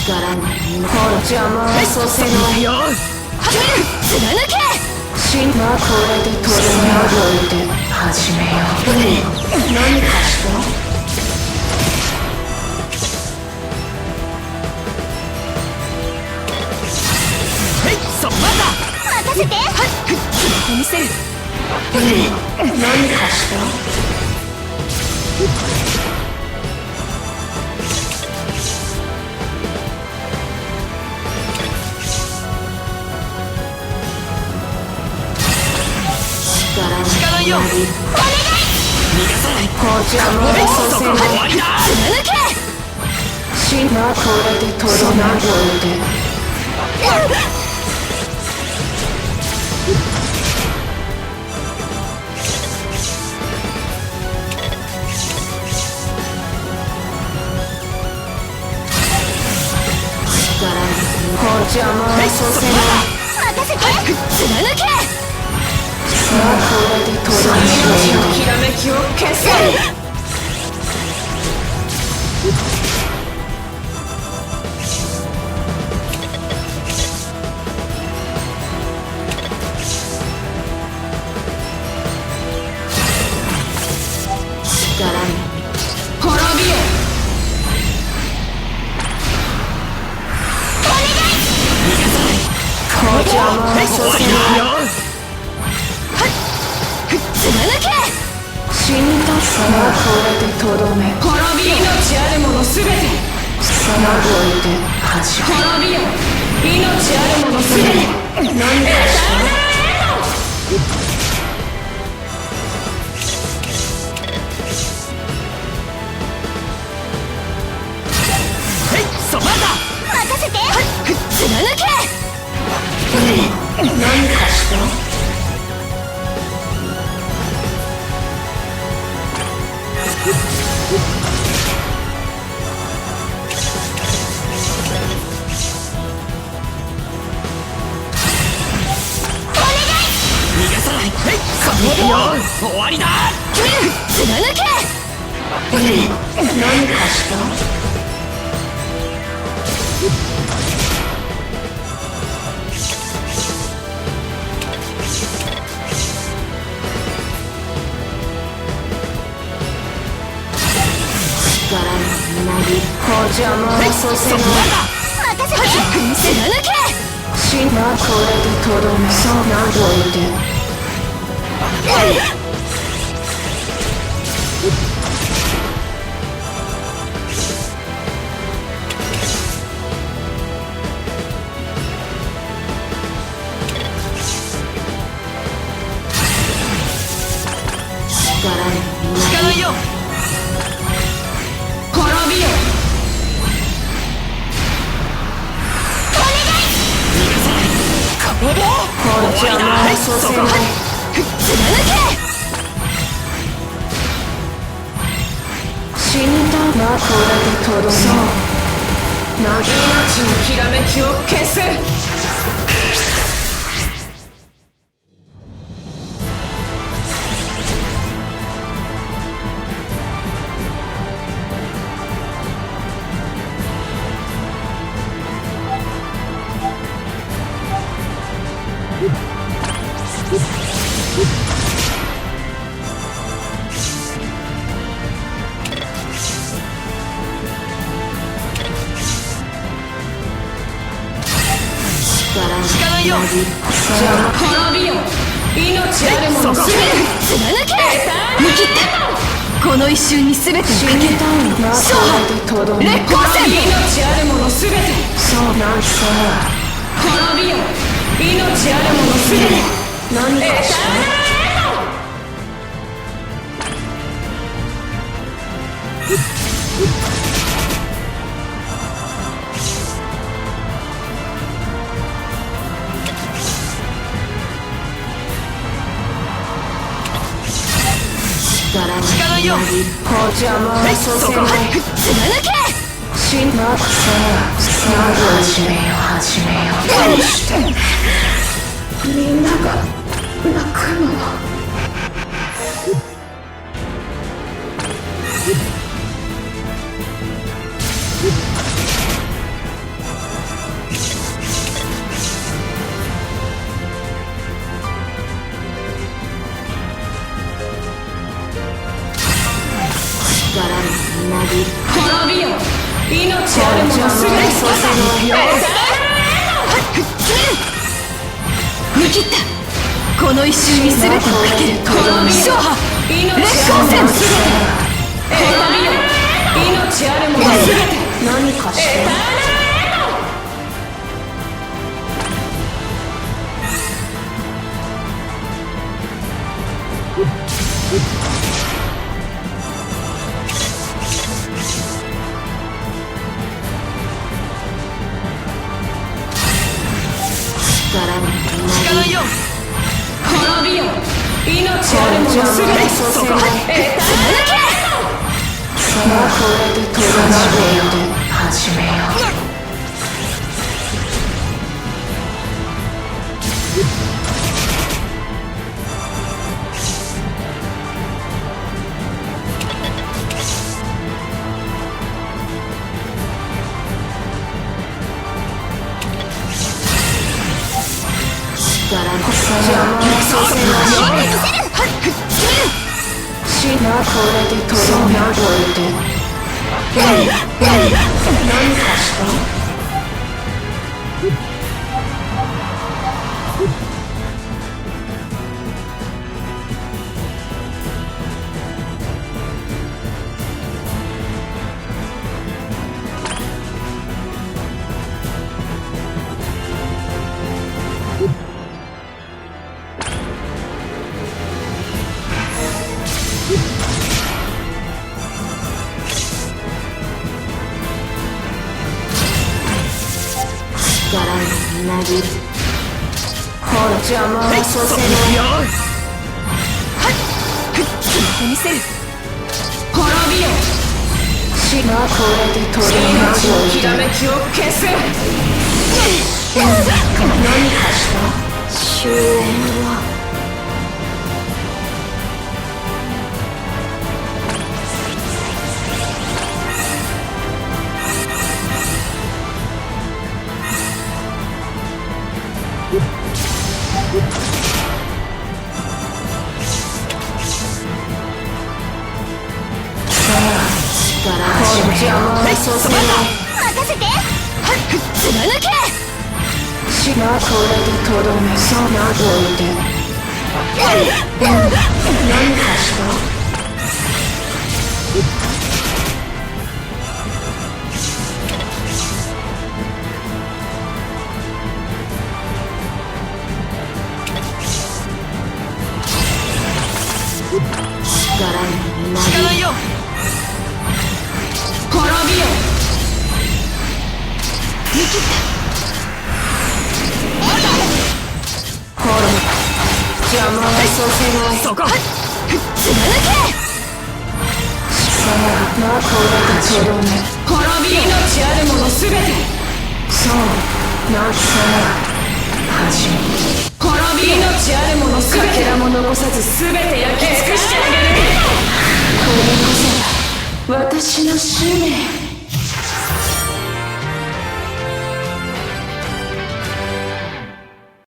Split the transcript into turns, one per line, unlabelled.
力が邪魔はさせないよ。
貫け。
これでとどめを置いて始めよう。何かした？
そまだ任せて。決めてみせる。
何かした？
力よ。お願い。逃がさない。
邪魔はさせない。
終わりだ。貫け。
これでとどめを置いて。邪魔はさせない。
任せて。貫け。
これでとどめを置いて。きらめきを消せ。これでとどめ。滅びよ。命あるものすべて。さまどいて始め。滅びよ。命あるものすべて。何かした？
そまだ任せて。貫け。
何かした？
終わりだ。貫け。
何かした？邪魔はさせない。
任せて。貫け。
これでとどめ。そうなどいて。
力よ。滅びよ。お願い。逃がさない。これで
邪魔はさせない。
貫け。
死んだな。これでとどめ。そう命のきらめきを消す。
力よ。滅びよ。命あるものすべて。貫け。見切って。この一瞬にすべてをかける。そう。烈光線。
命あるものすべて。そうなんさ。
滅びよ。命あるものすべて。
何かした？
力よ。
邪魔はさせない。
貫け。
始めよう。どうしてみんなが泣くの？あるものすべて
見切った。この一瞬に全てをかける。勝破烈光線。
滅びよ命あるものすべて何かして
力よ
滅びよ命あるものすべて
そこ貫け。
さあこれで閉ざして始めよう。これでとどめを置いて何かしたみなぎる邪魔はさせない
見せる。
滅びよ死がこれでとどめを置いてきらめきを消す何かした終焉は邪魔はさせない
任せて。貫け。
死がこれでとどめそうな置いて何かした
力よ
滅びよ
見切った。
邪魔はさせない
そこ貫け。
さあまあこれでとどめ滅び命あるものすべてそうなさあ始め滅び命あるものすべてかけらも残さずすべて焼き尽くしてあげるこれこそが私の使命